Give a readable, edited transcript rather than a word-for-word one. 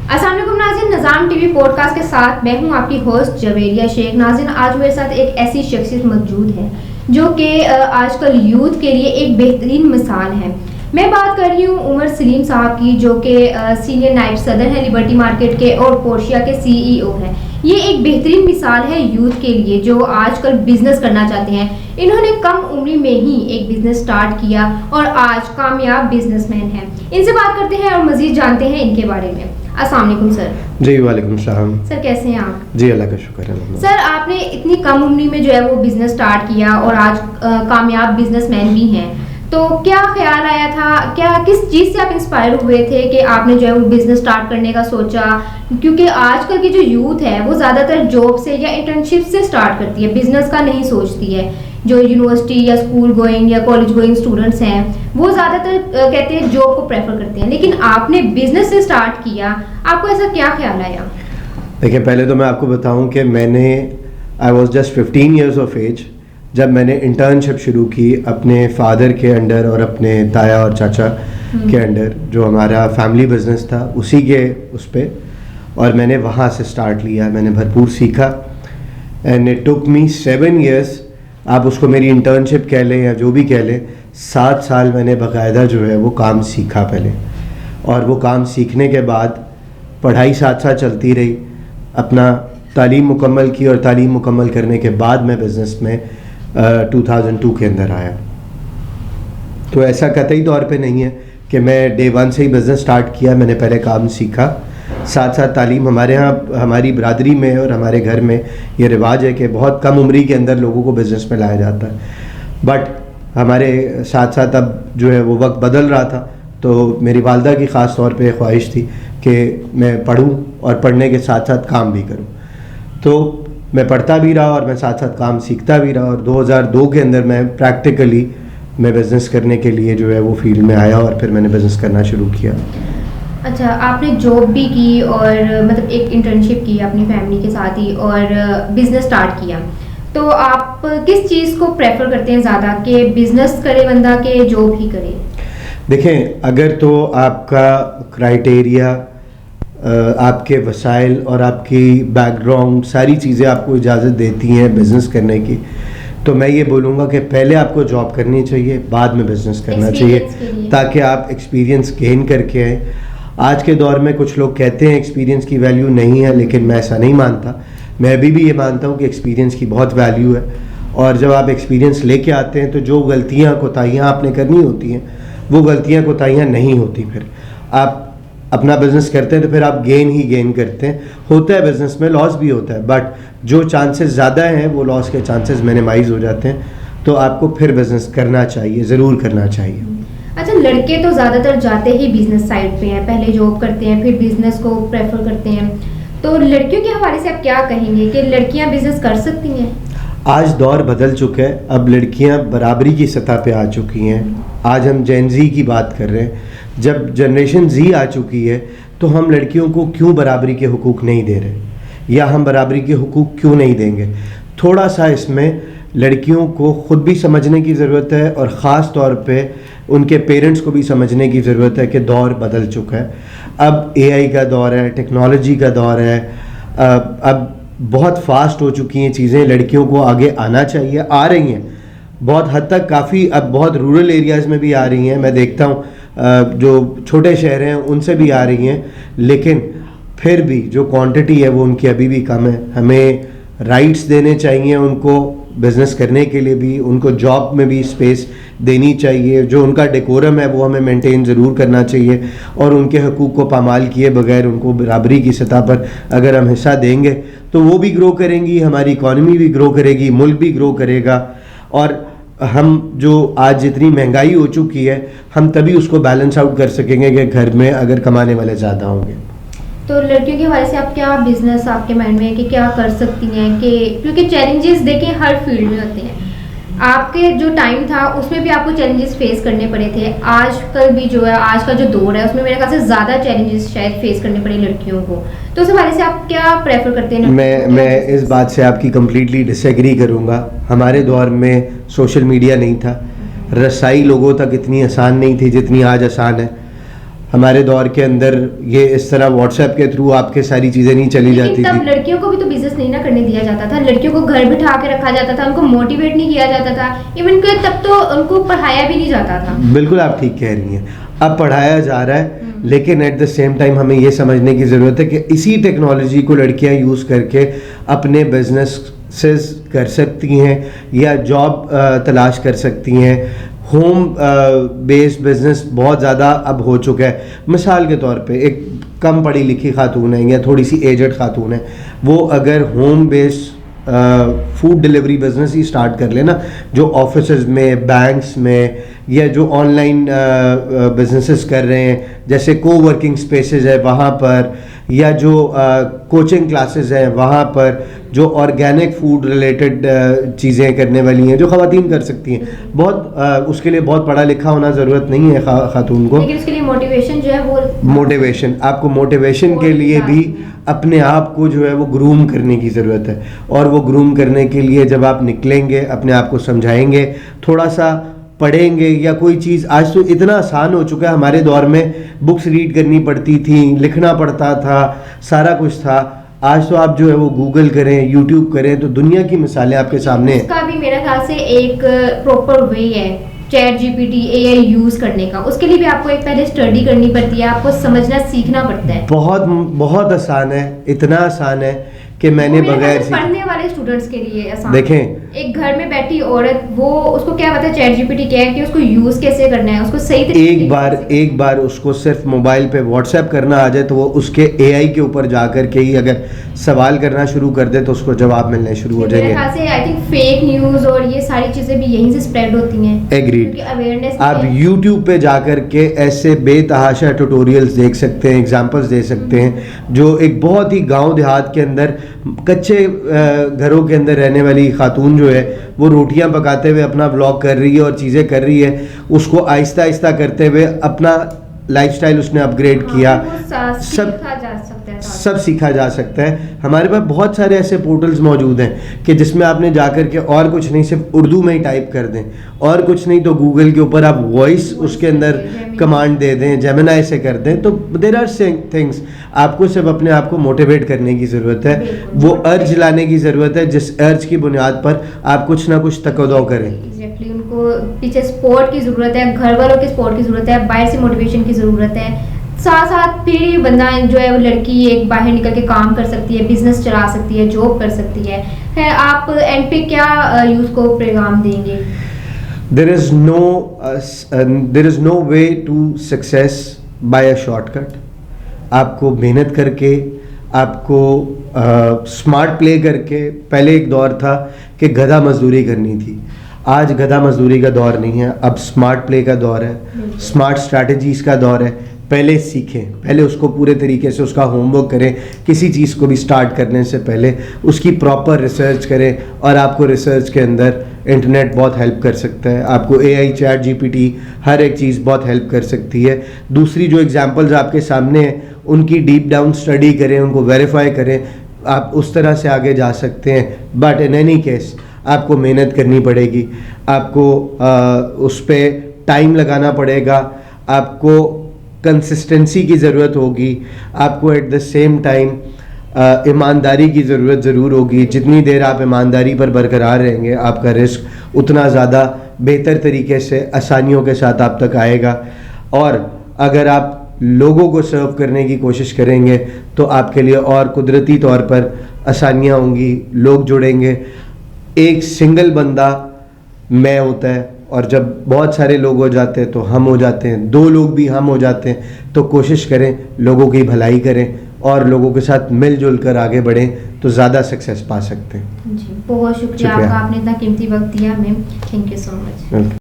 अस्सलाम वालेकुम नाज़रीन, निज़ाम टीवी पॉडकास्ट के साथ मैं हूं आपकी होस्ट जवेरिया शेख। नाज़रीन, आज मेरे साथ एक ऐसी शख्सियत मौजूद है जो कि आजकल यूथ के लिए एक बेहतरीन मिसाल है। मैं बात कर रही हूं उमर सलीम साहब की, जो कि सीनियर नायब सदर हैं लिबर्टी मार्केट के और पोर्शिया के CEO हैं। ये एक बेहतरीन मिसाल है यूथ के लिए जो आजकल बिजनेस करना चाहते हैं। इन्होंने कम उम्र में ही एक बिजनेस स्टार्ट किया और आज कामयाब बिजनेसमैन हैं। इनसे बात करते हैं और मजीद जानते हैं इनके बारे में। अस्सलाम वालेकुम सर। जी वालेकुम सलाम। सर कैसे हैं आप? जी अल्लाह का शुक्र है। सर, आपने इतनी कम उम्र में जो है वो बिजनेस स्टार्ट किया और आज कामयाब बिजनेसमैन भी हैं, तो क्या ख्याल आया था, क्या किस चीज़ से आप इंस्पायर हुए थे कि आपने जो है वो बिजनेस स्टार्ट करने का सोचा? क्योंकि आजकल की जो यूथ है वो ज़्यादातर जॉब से या इंटर्नशिप से स्टार्ट करती है, बिजनेस का नहीं सोचती है। जो यूनिवर्सिटी या स्कूल गोइंग या कॉलेज गोइंग स्टूडेंट्स हैं वो ज़्यादातर कहते हैं जॉब को प्रेफर करते हैं, लेकिन आपने बिजनेस से स्टार्ट किया, आपको ऐसा क्या ख्याल आया? देखिए, पहले तो मैं आपको बताऊं कि I was just 15 years of age जब मैंने इंटर्नशिप शुरू की अपने फादर के अंडर और अपने ताया और चाचा के अंडर, जो हमारा फैमिली बिजनेस था उसी के उस पर, और मैंने वहाँ से स्टार्ट लिया। मैंने भरपूर सीखा and it took me 7 years. आप उसको मेरी इंटर्नशिप कह लें या जो भी कह लें, 7 साल मैंने बाकायदा जो है वो काम सीखा पहले, और वो काम सीखने के बाद पढ़ाई साथ साथ चलती रही। अपना तालीम मुकम्मल की और तालीम मुकम्मल करने के बाद मैं बिज़नेस में 2002 के अंदर आया। तो ऐसा कतई तौर पे नहीं है कि मैं डे 1 से ही बिज़नेस स्टार्ट किया। मैंने पहले काम सीखा, साथ साथ तालीम। हमारे यहाँ हमारी बरादरी में और हमारे घर में ये रिवाज है कि बहुत कम उम्री के अंदर लोगों को बिज़नेस में लाया जाता है, बट हमारे साथ साथ अब जो है वो वक्त बदल रहा था, तो मेरी वालदा की ख़ास तौर पे ख्वाहिश थी कि मैं पढ़ूं और पढ़ने के साथ साथ काम भी करूं। तो मैं पढ़ता भी रहा और मैं साथ साथ काम सीखता भी रहा, और 2002 के अंदर मैं प्रैक्टिकली बिज़नेस करने के लिए जो है वो फील्ड में आया और फिर मैंने बिज़नेस करना शुरू किया। अच्छा, आपने जॉब भी की और मतलब एक इंटर्नशिप की अपनी फैमिली के साथ ही और बिजनेस स्टार्ट किया, तो आप किस चीज़ को प्रेफर करते हैं ज़्यादा, कि बिजनेस करे बंदा के जॉब ही करे? देखें, अगर तो आपका क्राइटेरिया, आपके वसाइल और आपकी बैकग्राउंड सारी चीज़ें आपको इजाज़त देती हैं बिज़नेस करने की, तो मैं ये बोलूँगा कि पहले आपको जॉब करनी चाहिए, बाद में बिज़नेस करना चाहिए, ताकि आप एक्सपीरियंस गेन करके आएँ। आज के दौर में कुछ लोग कहते हैं एक्सपीरियंस की वैल्यू नहीं है, लेकिन मैं ऐसा नहीं मानता। मैं अभी भी ये मानता हूँ कि एक्सपीरियंस की बहुत वैल्यू है, और जब आप एक्सपीरियंस लेके आते हैं तो जो गलतियाँ कोताहियाँ आपने करनी होती हैं वो गलतियाँ कोताहियाँ नहीं होती। फिर आप अपना बिज़नेस करते हैं तो फिर आप गेन ही गेन करते हैं। होता है बिज़नेस में लॉस भी होता है, बट जो चांसेस ज़्यादा हैं वो लॉस के चांसेस मिनिमाइज़ हो जाते हैं। तो आपको फिर बिज़नेस करना चाहिए, ज़रूर करना चाहिए। अच्छा, लड़के तो ज़्यादातर जाते ही बिजनेस साइड पे हैं, पहले जॉब करते हैं फिर बिजनेस को प्रेफर करते हैं, तो लड़कियों के हवाले से आप क्या कहेंगे कि लड़कियां बिजनेस कर सकती हैं? आज दौर बदल चुका है, अब लड़कियां बराबरी की सतह पे आ चुकी हैं। आज हम जेन ज़ी की बात कर रहे हैं। जब जनरेशन ज़ी आ चुकी है तो हम लड़कियों को क्यों बराबरी के हुकूक नहीं दे रहे, या हम बराबरी के हुकूक क्यों नहीं देंगे? थोड़ा सा इसमें लड़कियों को ख़ुद भी समझने की ज़रूरत है, और ख़ास तौर पे उनके पेरेंट्स को भी समझने की ज़रूरत है कि दौर बदल चुका है। अब AI का दौर है, टेक्नोलॉजी का दौर है, अब बहुत फास्ट हो चुकी हैं चीज़ें। लड़कियों को आगे आना चाहिए, आ रही हैं बहुत हद तक, काफ़ी अब बहुत रूरल एरियाज़ में भी आ रही हैं। मैं देखता हूँ जो छोटे शहर हैं उनसे भी आ रही हैं, लेकिन फिर भी जो क्वांटिटी है वो उनकी अभी भी कम है। हमें राइट्स देने चाहिए उनको बिज़नेस करने के लिए भी, उनको जॉब में भी स्पेस देनी चाहिए। जो उनका डेकोरम है वो हमें मेंटेन ज़रूर करना चाहिए, और उनके हकूक़ को पामाल किए बगैर उनको बराबरी की सतह पर अगर हम हिस्सा देंगे तो वो भी ग्रो करेंगी, हमारी इकॉनमी भी ग्रो करेगी, मुल्क भी ग्रो करेगा। और हम जो आज जितनी महंगाई हो चुकी है, हम तभी उसको बैलेंस आउट कर सकेंगे कि घर में अगर कमाने वाले ज़्यादा होंगे। तो लड़कियों के हवाले से आप क्या बिजनेस आपके माइंड में है कि क्या कर सकती हैं? कि क्योंकि चैलेंजेस देखें हर फील्ड में होते हैं, आपके जो टाइम था उसमें भी आपको चैलेंजेस फेस करने पड़े थे, आजकल भी जो है आज का जो दौर है उसमें मेरे ख्याल से ज़्यादा चैलेंजेस शायद फेस करने पड़े लड़कियों को, तो उस हवाले से आप क्या प्रेफर करते हैं? मैं इस बात से आपकी कम्प्लीटली डिसएग्री करूँगा। हमारे दौर में सोशल मीडिया नहीं था, रसाई लोगों तक इतनी आसान नहीं थी जितनी आज आसान है। हमारे दौर के अंदर ये इस तरह व्हाट्सएप के थ्रू आपके सारी चीज़ें नहीं चली जाती तब थी। लड़कियों को भी तो बिजनेस नहीं ना करने दिया जाता था, लड़कियों को घर बिठा के रखा जाता था, उनको मोटिवेट नहीं किया जाता था, इवन कि तब तो उनको पढ़ाया भी नहीं जाता था। बिल्कुल आप ठीक कह रही हैं, अब पढ़ाया जा रहा है, लेकिन एट द सेम टाइम हमें ये समझने की ज़रूरत है कि इसी टेक्नोलॉजी को लड़कियां यूज़ करके अपने बिजनेसेस कर सकती हैं या जॉब तलाश कर सकती हैं। होम बेस्ड बिजनेस बहुत ज़्यादा अब हो चुका है। मिसाल के तौर पे एक कम पढ़ी लिखी खातून है या थोड़ी सी एजड खातून है, वो अगर home based food delivery business ही स्टार्ट कर लेना, जो ऑफिसेज में, बैंक्स में, या जो ऑनलाइन बिजनेसेस कर रहे हैं जैसे कोवर्किंग स्पेसेस है वहाँ पर, या जो कोचिंग क्लासेस हैं वहाँ पर, जो ऑर्गेनिक फूड रिलेटेड चीज़ें करने वाली हैं जो ख़वातीन कर सकती हैं। बहुत उसके लिए बहुत पढ़ा लिखा होना ज़रूरत नहीं है खातून को, लेकिन उसके लिए मोटिवेशन जो है वो मोटिवेशन, आपको मोटिवेशन के लिए भी अपने आप को जो है वो ग्रूम करने की ज़रूरत है। और वो ग्रूम करने के लिए जब आप निकलेंगे, अपने आप को समझाएंगे, थोड़ा सा पढ़ेंगे या कोई चीज़, आज तो इतना आसान हो चुका है, हमारे दौर में बुक्स रीड करनी पड़ती थी, लिखना पड़ता था, सारा कुछ था। आज तो आप जो है वो गूगल करें, यूट्यूब करें, तो दुनिया की मिसालें आपके सामने हैं। इसका भी मेरे ख्याल से एक प्रॉपर वे है चैट जीपीटी एआई यूज करने का, उसके लिए भी आपको एक पहले स्टडी करनी पड़ती है, आपको समझना सीखना पड़ता है। बहुत बहुत आसान है, इतना आसान है कि मैंने बगैर पढ़ने वाले स्टूडेंट्स के लिए आसान। देखें, एक घर में बैठी औरत, वो उसको क्या पता चैट जीपीटी क्या है कि उसको यूज कैसे करना है, उसको सही तरीके एक बार उसको सिर्फ मोबाइल पे व्हाट्सएप करना आ जाए तो वो उसके एआई के ऊपर जाकर के ही अगर सवाल करना शुरू कर दे तो उसको जवाब मिलने शुरू हो जाएंगे। मेरे ख्याल से आई थिंक फेक न्यूज और ये सारी चीजें भी यहीं से स्प्रेड होती हैं। एग्रीड। अवेयरनेस आप यूट्यूब पे जाकर के ऐसे बेतहाशा ट्यूटोरियल्स देख सकते हैं, एग्जांपल्स दे सकते हैं, जो एक बहुत ही गांव देहात के अंदर कच्चे घरों के अंदर रहने वाली खातून जो है वो रोटियां पकाते हुए अपना व्लॉग कर रही है और चीज़ें कर रही है, उसको आहिस्ता आहिस्ता करते हुए अपना लाइफस्टाइल उसने अपग्रेड किया। सब सीखा जा सकता है। हमारे पास बहुत सारे ऐसे पोर्टल्स मौजूद हैं कि जिसमें आपने जाकर के और कुछ नहीं, सिर्फ उर्दू में ही टाइप कर दें, और कुछ नहीं तो गूगल के ऊपर आप वॉइस उसके अंदर कमांड दे दें, जेमिनाई से कर दें, तो देयर आर थिंग्स। आपको सिर्फ अपने आप को मोटिवेट करने की ज़रूरत है, वो अर्ज लाने की ज़रूरत है जिस अर्ज की बुनियाद पर आप कुछ ना कुछ तकदो करें। एग्जैक्टली, उनको पीछे सपोर्ट की ज़रूरत है, घर वालों के सपोर्ट की ज़रूरत है, बाहर से मोटिवेशन की ज़रूरत है, साथ साथ फिर बंदा जो है वो लड़की एक बाहर निकल के काम कर सकती है, बिजनेस चला सकती है, जॉब कर सकती है। आप एंड पे क्या यूथ को पैगाम देंगे? There is no way to success by a shortcut. आपको मेहनत करके, आपको स्मार्ट प्ले करके, पहले एक दौर था कि गधा मजदूरी करनी थी, आज गधा मजदूरी का दौर नहीं है, अब स्मार्ट प्ले का दौर है, स्मार्ट स्ट्रैटेजीज का दौर है। पहले सीखें, पहले उसको पूरे तरीके से उसका होमवर्क करें, किसी चीज़ को भी स्टार्ट करने से पहले उसकी प्रॉपर रिसर्च करें, और आपको रिसर्च के अंदर इंटरनेट बहुत हेल्प कर सकता है, आपको एआई, चैट जीपीटी, हर एक चीज़ बहुत हेल्प कर सकती है। दूसरी जो एग्जांपल्स आपके सामने हैं उनकी डीप डाउन स्टडी करें, उनको वेरीफाई करें, आप उस तरह से आगे जा सकते हैं। बट इन एनी केस आपको मेहनत करनी पड़ेगी, आपको उस पर टाइम लगाना पड़ेगा, आपको कंसिस्टेंसी की ज़रूरत होगी, आपको एट द सेम टाइम ईमानदारी की ज़रूरत ज़रूर होगी। जितनी देर आप ईमानदारी पर बरकरार रहेंगे, आपका रिस्क उतना ज़्यादा बेहतर तरीके से आसानियों के साथ आप तक आएगा। और अगर आप लोगों को सर्व करने की कोशिश करेंगे तो आपके लिए और कुदरती तौर पर आसानियाँ होंगी, लोग जुड़ेंगे। एक सिंगल बंदा मैं होता है, और जब बहुत सारे लोग हो जाते हैं तो हम हो जाते हैं, दो लोग भी हम हो जाते हैं। तो कोशिश करें, लोगों की भलाई करें और लोगों के साथ मिलजुल कर आगे बढ़ें तो ज़्यादा सक्सेस पा सकते हैं। जी, बहुत शुक्रिया आपका, आपने इतना कीमती वक्त दिया हमें। Thank you so much.